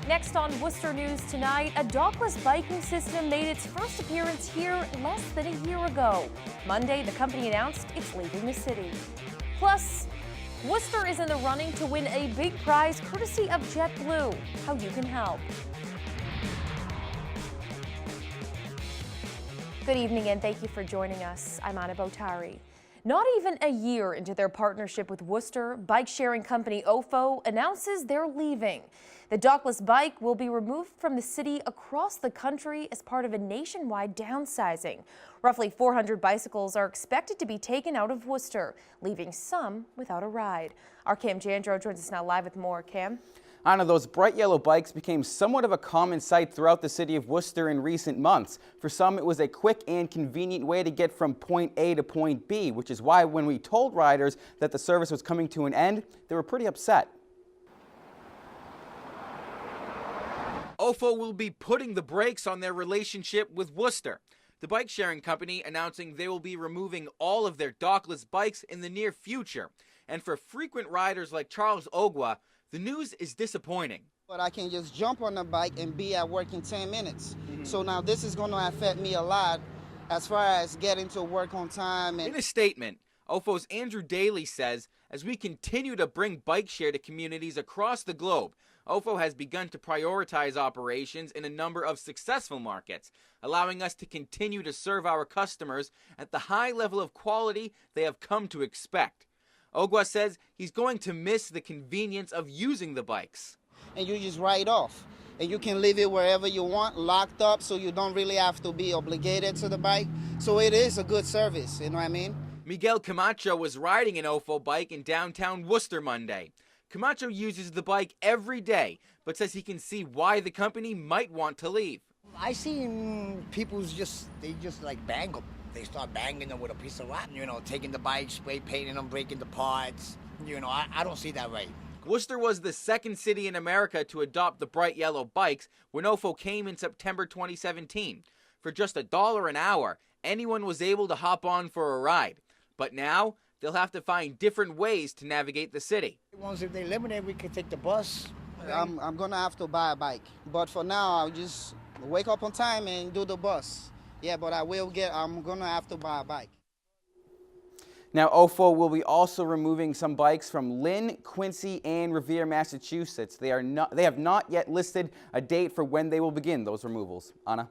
Next on Worcester News tonight, a dockless biking system made its first appearance here less than a year ago. Monday, the company announced it's leaving the city. Plus, Worcester is in the running to win a big prize courtesy of JetBlue. How you can help. Good evening and thank you for joining us. I'm Anna Botari. Not even a year into their partnership with Worcester, bike-sharing company OFO announces they're leaving. The dockless bike will be removed from the city across the country as part of a nationwide downsizing. Roughly 400 bicycles are expected to be taken out of Worcester, leaving some without a ride. Our Cam Jandro joins us now live with more. Cam? Anna, those bright yellow bikes became somewhat of a common sight throughout the city of Worcester in recent months. For some, it was a quick and convenient way to get from point A to point B, which is why when we told riders that the service was coming to an end, they were pretty upset. OFO will be putting the brakes on their relationship with Worcester. The bike-sharing company announcing they will be removing all of their dockless bikes in the near future. And for frequent riders like Charles OGUA, the news is disappointing. But I can just jump on the bike and be at work in 10 minutes. So now this is going to affect me a lot as far as getting to work on time. In a statement, OFO's Andrew Daly says, as we continue to bring bike share to communities across the globe, OFO has begun to prioritize operations in a number of successful markets, allowing us to continue to serve our customers at the high level of quality they have come to expect. OGUA says he's going to miss the convenience of using the bikes. And you just ride off. And you can leave it wherever you want, locked up, so you don't really have to be obligated to the bike. So it is a good service, you know what I mean? Miguel Camacho was riding an OFO bike in downtown Worcester Monday. Camacho uses the bike every day, but says he can see why the company might want to leave. I seen people they just like bang them. They start banging them with a piece of rock, taking the bike, spray painting them, breaking the parts. I don't see that right. Worcester was the second city in America to adopt the bright yellow bikes when OFO came in September 2017. For just $1 an hour, anyone was able to hop on for a ride. But now, they'll have to find different ways to navigate the city. Once if they eliminate, we could take the bus. I'm going to have to buy a bike. But for now, I'll just wake up on time and do the bus. Yeah, but I'm going to have to buy a bike. Now, OFO will be also removing some bikes from Lynn, Quincy, and Revere, Massachusetts. They have not yet listed a date for when they will begin those removals. Anna?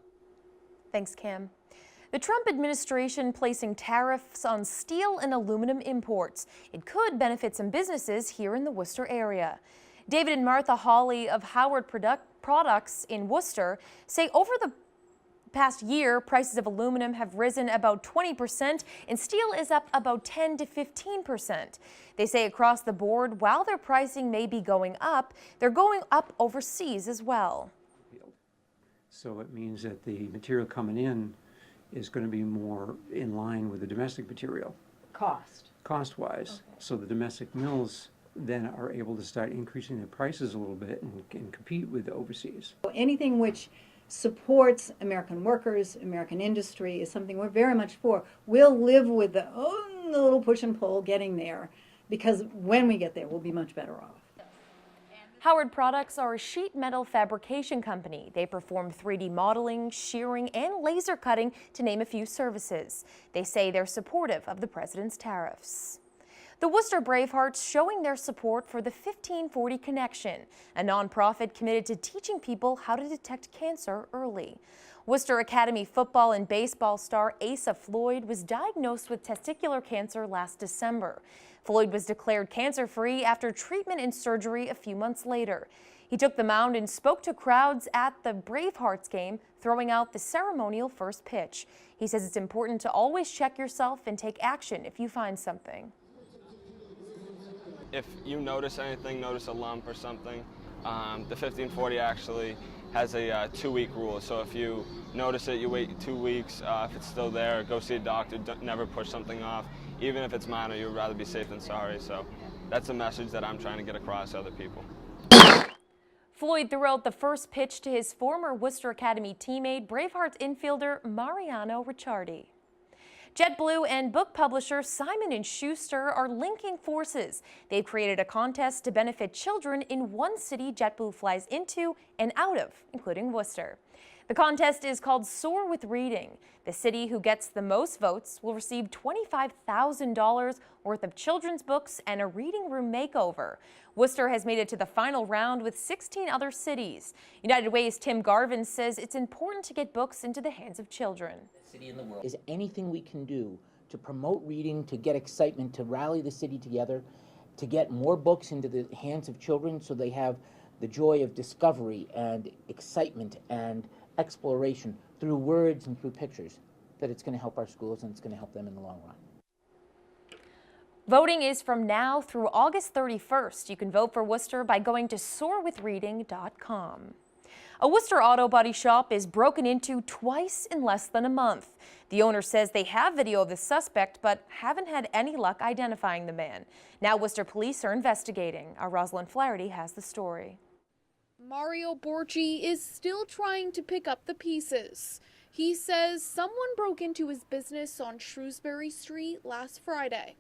Thanks, Cam. The Trump administration placing tariffs on steel and aluminum imports. It could benefit some businesses here in the Worcester area. David and Martha Hawley of Howard Products in Worcester say over the past year, prices of aluminum have risen about 20% and steel is up about 10 to 15%. They say across the board, while their pricing may be going up, they're going up overseas as well. So it means that the material coming in is going to be more in line with the domestic material. Cost-wise. Okay. So the domestic mills then are able to start increasing their prices a little bit and compete with the overseas. Anything which supports American workers, American industry is something we're very much for. We'll live with the little push and pull getting there, because when we get there, we'll be much better off. Howard Products are a sheet metal fabrication company. They perform 3D modeling, shearing, and laser cutting, to name a few services. They say they're supportive of the president's tariffs. The Worcester Bravehearts showing their support for the 1540 Connection, a nonprofit committed to teaching people how to detect cancer early. Worcester Academy football and baseball star Asa FLOYD was diagnosed with testicular cancer last December. FLOYD was declared cancer-free after treatment and surgery a few months later. He took the mound and spoke to crowds at the Bravehearts game, throwing out the ceremonial first pitch. He says it's important to always check yourself and take action if you find something. If you notice anything, notice a lump or something, the 1540 actually has a 2-week rule. So if you notice it, you wait 2 weeks. If it's still there, go see a doctor. Never push something off. Even if it's minor, you'd rather be safe than sorry. So that's a message that I'm trying to get across to other people. FLOYD threw out the first pitch to his former Worcester Academy teammate, Bravehearts infielder Mariano Ricciardi. JetBlue and book publisher Simon & Schuster are linking forces. They've created a contest to benefit children in one city JetBlue flies into and out of, including Worcester. The contest is called Soar with Reading. The city who gets the most votes will receive $25,000 worth of children's books and a reading room makeover. Worcester has made it to the final round with 16 other cities. United Way's Tim Garvin says it's important to get books into the hands of children. Is anything we can do to promote reading, to get excitement, to rally the city together, to get more books into the hands of children so they have the joy of discovery and excitement and exploration through words and through pictures, that it's going to help our schools and it's going to help them in the long run. Voting is from now through August 31st. You can vote for Worcester by going to soarwithreading.com. A Worcester auto body shop is broken into twice in less than a month. The owner says they have video of the suspect but haven't had any luck identifying the man. Now Worcester police are investigating. Our Rosalind Flaherty has the story. Mario Borchi is still trying to pick up the pieces. He says someone broke into his business on Shrewsbury Street last Friday.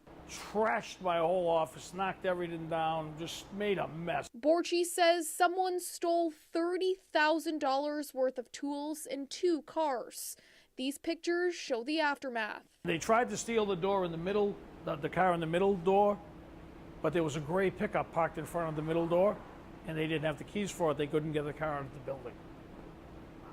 Trashed my whole office, knocked everything down, just made a mess. Borchi says someone stole $30,000 worth of tools and 2 cars. These pictures show the aftermath. They tried to steal the door in the middle, the car in the middle door, but there was a gray pickup parked in front of the middle door, and they didn't have the keys for it. They couldn't get the car out of the building.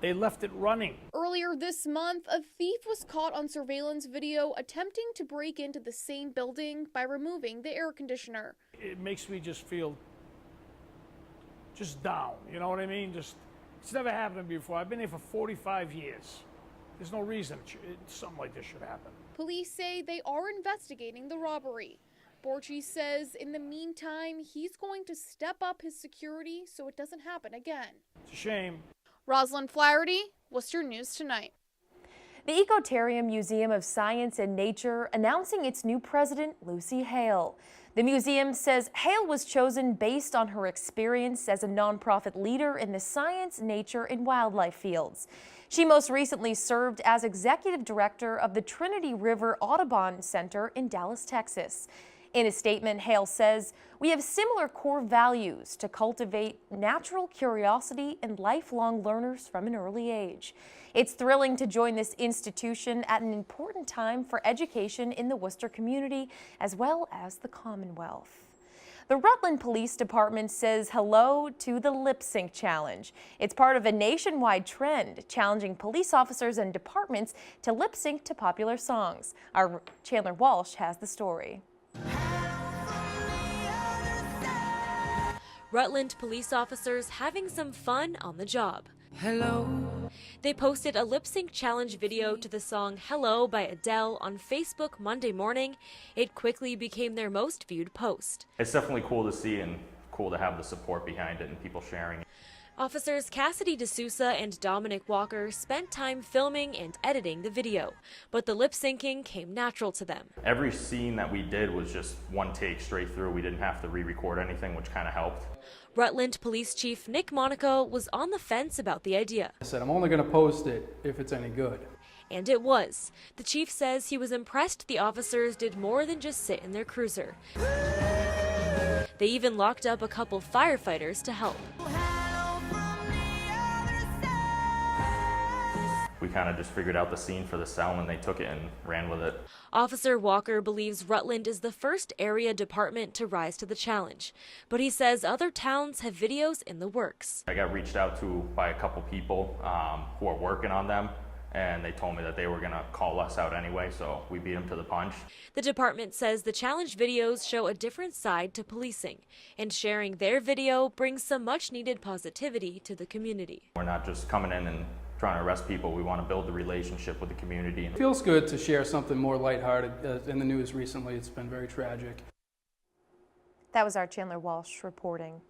They left it running. Earlier this month, a thief was caught on surveillance video attempting to break into the same building by removing the air conditioner. It makes me just feel just down, you know what I mean? It's never happened before. I've been here for 45 years. There's no reason something like this should happen. Police say they are investigating the robbery. Borchi says in the meantime, he's going to step up his security so it doesn't happen again. It's a shame. Rosalind Flaherty, Worcester News Tonight. The Ecotarium Museum of Science and Nature announcing its new president, Lucy HALE. The museum says HALE was chosen based on her experience as a nonprofit leader in the science, nature, and wildlife fields. She most recently served as executive director of the Trinity River Audubon Center in Dallas, Texas. In a statement, HALE says, "We have similar core values to cultivate natural curiosity and lifelong learners from an early age. It's thrilling to join this institution at an important time for education in the Worcester community as well as the Commonwealth." The Rutland Police Department says hello to the lip sync challenge. It's part of a nationwide trend challenging police officers and departments to lip sync to popular songs. Our Chandler Walsh has the story. Rutland police officers having some fun on the job. Hello. They posted a lip sync challenge video to the song Hello by Adele on Facebook Monday morning. It quickly became their most viewed post. It's definitely cool to see and cool to have the support behind it and people sharing it. Officers Cassidy D'Souza and Dominic Walker spent time filming and editing the video, but the lip syncing came natural to them. Every scene that we did was just one take straight through. We didn't have to re-record anything, which kind of helped. Rutland Police Chief Nick Monaco was on the fence about the idea. I said, I'm only going to post it if it's any good. And it was. The chief says he was impressed the officers did more than just sit in their cruiser. They even locked up a couple firefighters to help. We kind of just figured out the scene for the sound and they took it and ran with it. Officer Walker believes Rutland is the first area department to rise to the challenge, but he says other towns have videos in the works. I got reached out to by a couple people who are working on them, and they told me that they were going to call us out anyway, so we beat them to the punch. The department says the challenge videos show a different side to policing, and sharing their video brings some much-needed positivity to the community. We're not just coming in and trying to arrest people. We want to build the relationship with the community. It feels good to share something more lighthearted. In the news recently, it's been very tragic. That was our Chandler Walsh reporting.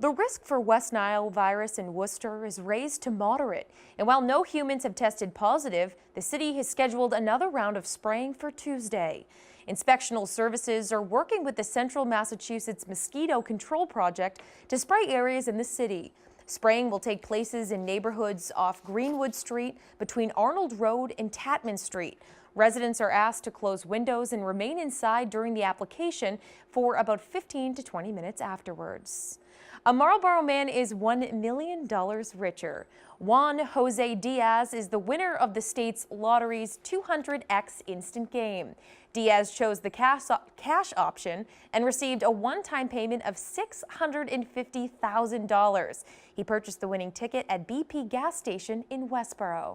The risk for West Nile virus in Worcester is raised to moderate, and while no humans have tested positive, the city has scheduled another round of spraying for Tuesday. Inspectional services are working with the Central Massachusetts Mosquito Control Project to spray areas in the city. Spraying will take places in neighborhoods off Greenwood Street between Arnold Road and Tatman Street. Residents are asked to close windows and remain inside during the application for about 15 to 20 minutes afterwards. A Marlboro man is $1 million richer. Juan Jose Diaz is the winner of the state's lottery's 200X instant game. Diaz chose the cash option and received a one-time payment of $650,000. He purchased the winning ticket at BP gas station in Westboro.